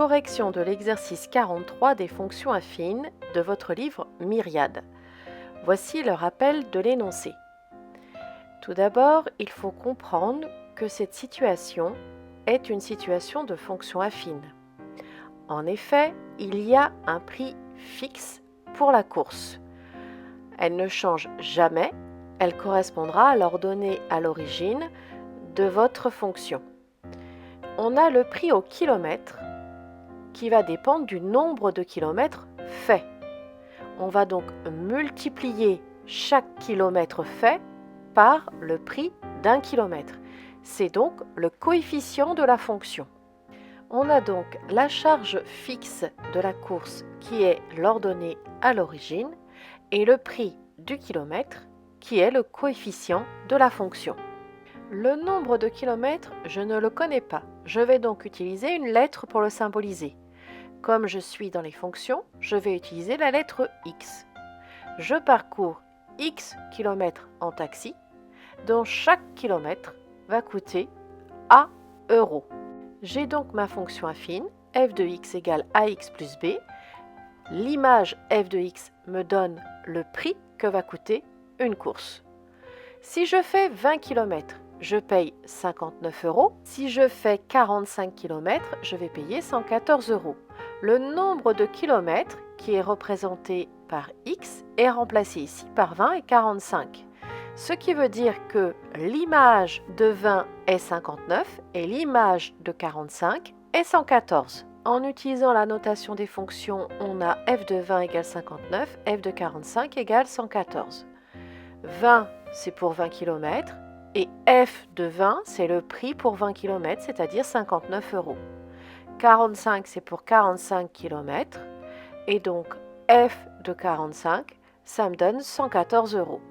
Correction de l'exercice 43 des fonctions affines de votre livre Myriade. Voici le rappel de l'énoncé. Tout d'abord, il faut comprendre que cette situation est une situation de fonction affine. En effet, il y a un prix fixe pour la course. Elle ne change jamais, elle correspondra à l'ordonnée à l'origine de votre fonction. On a le prix au kilomètre qui va dépendre du nombre de kilomètres faits. On va donc multiplier chaque kilomètre fait par le prix d'un kilomètre. C'est donc le coefficient de la fonction. On a donc la charge fixe de la course qui est l'ordonnée à l'origine et le prix du kilomètre qui est le coefficient de la fonction. Le nombre de kilomètres, je ne le connais pas. Je vais donc utiliser une lettre pour le symboliser. Comme je suis dans les fonctions, je vais utiliser la lettre X. Je parcours X kilomètres en taxi, dont chaque kilomètre va coûter A euros. J'ai donc ma fonction affine, f de x égale ax plus b. L'image f de x me donne le prix que va coûter une course. Si je fais 20 km, je paye 59 euros. Si je fais 45 km, je vais payer 114 euros. Le nombre de kilomètres qui est représenté par x est remplacé ici par 20 et 45. Ce qui veut dire que l'image de 20 est 59 et l'image de 45 est 114. En utilisant la notation des fonctions, on a f de 20 égale 59, f de 45 égale 114. 20, c'est pour 20 km et f de 20, c'est le prix pour 20 km, c'est-à-dire 59 euros. 45, c'est pour 45 km et donc f de 45, ça me donne 114 euros.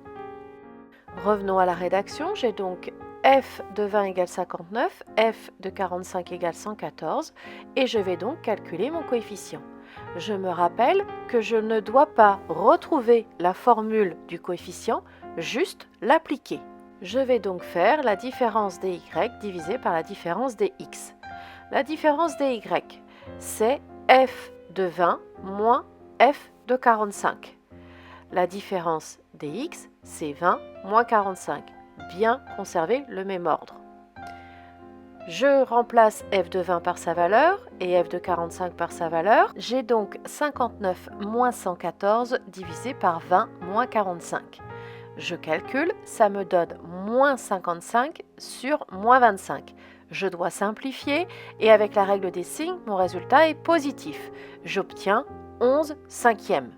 Revenons à la rédaction, j'ai donc f de 20 égale 59, f de 45 égale 114 et je vais donc calculer mon coefficient. Je me rappelle que je ne dois pas retrouver la formule du coefficient, juste l'appliquer. Je vais donc faire la différence des y divisée par la différence des x. La différence des y, c'est f de 20 moins f de 45. La différence des x, c'est 20 moins 45. Bien conserver le même ordre. Je remplace f de 20 par sa valeur et f de 45 par sa valeur. J'ai donc 59 moins 114 divisé par 20 moins 45. Je calcule, ça me donne moins 55 sur moins 25. Je dois simplifier et avec la règle des signes, mon résultat est positif. J'obtiens 11 cinquièmes.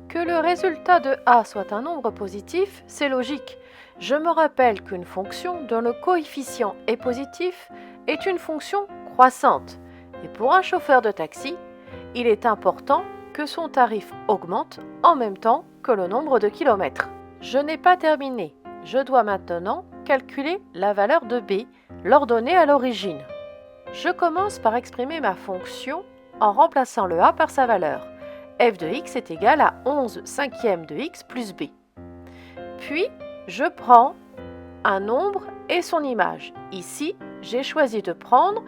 Que le résultat de A soit un nombre positif, c'est logique. Je me rappelle qu'une fonction dont le coefficient est positif est une fonction croissante. Et pour un chauffeur de taxi, il est important que son tarif augmente en même temps que le nombre de kilomètres. Je n'ai pas terminé. Je dois maintenant calculer la valeur de B, l'ordonnée à l'origine. Je commence par exprimer ma fonction en remplaçant le A par sa valeur. f de x est égal à 11 cinquièmes de x plus b. Puis, je prends un nombre et son image. Ici, j'ai choisi de prendre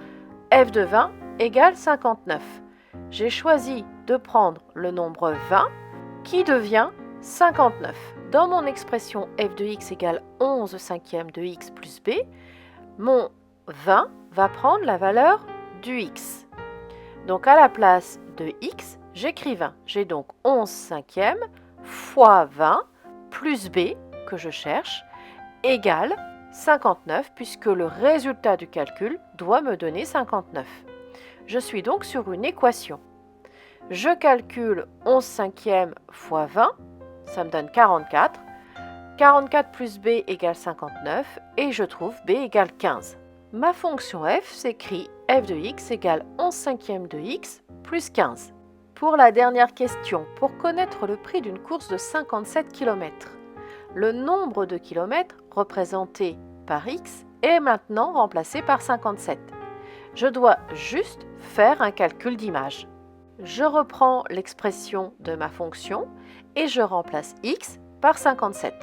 f de 20 égale 59. J'ai choisi de prendre le nombre 20 qui devient 59. Dans mon expression f de x égale 11 cinquièmes de x plus b, mon 20 va prendre la valeur du x. Donc à la place de x, j'écris 20. J'ai donc 11 cinquièmes fois 20 plus b, que je cherche, égale 59, puisque le résultat du calcul doit me donner 59. Je suis donc sur une équation. Je calcule 11 cinquièmes fois 20, ça me donne 44. 44 plus b égale 59 et je trouve b égale 15. Ma fonction f s'écrit f de x égale 11 cinquièmes de x plus 15. Pour la dernière question, pour connaître le prix d'une course de 57 km, le nombre de kilomètres représenté par x est maintenant remplacé par 57. Je dois juste faire un calcul d'image. Je reprends l'expression de ma fonction et je remplace x par 57.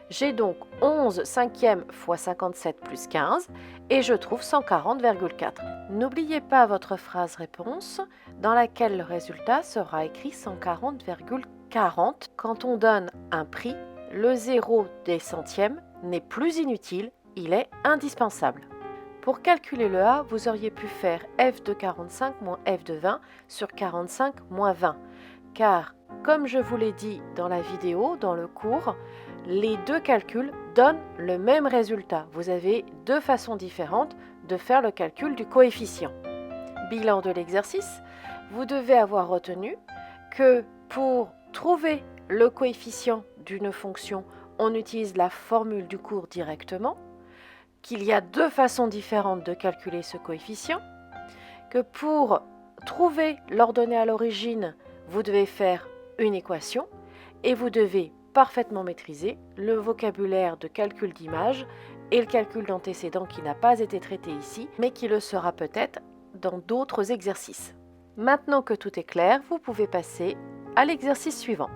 J'ai donc 11 cinquièmes fois 57 plus 15 et je trouve 140,4. N'oubliez pas votre phrase réponse dans laquelle le résultat sera écrit 140,40. Quand on donne un prix, le 0 des centièmes n'est plus inutile, il est indispensable. Pour calculer le A, vous auriez pu faire f de 45 moins f de 20 sur 45 moins 20. Car, comme je vous l'ai dit dans la vidéo, dans le cours, les deux calculs donnent le même résultat. Vous avez deux façons différentes de faire le calcul du coefficient. Bilan de l'exercice, vous devez avoir retenu que pour trouver le coefficient d'une fonction, on utilise la formule du cours directement, qu'il y a deux façons différentes de calculer ce coefficient, que pour trouver l'ordonnée à l'origine, vous devez faire une équation et vous devez parfaitement maîtriser le vocabulaire de calcul d'image et le calcul d'antécédent qui n'a pas été traité ici, mais qui le sera peut-être dans d'autres exercices. Maintenant que tout est clair, vous pouvez passer à l'exercice suivant.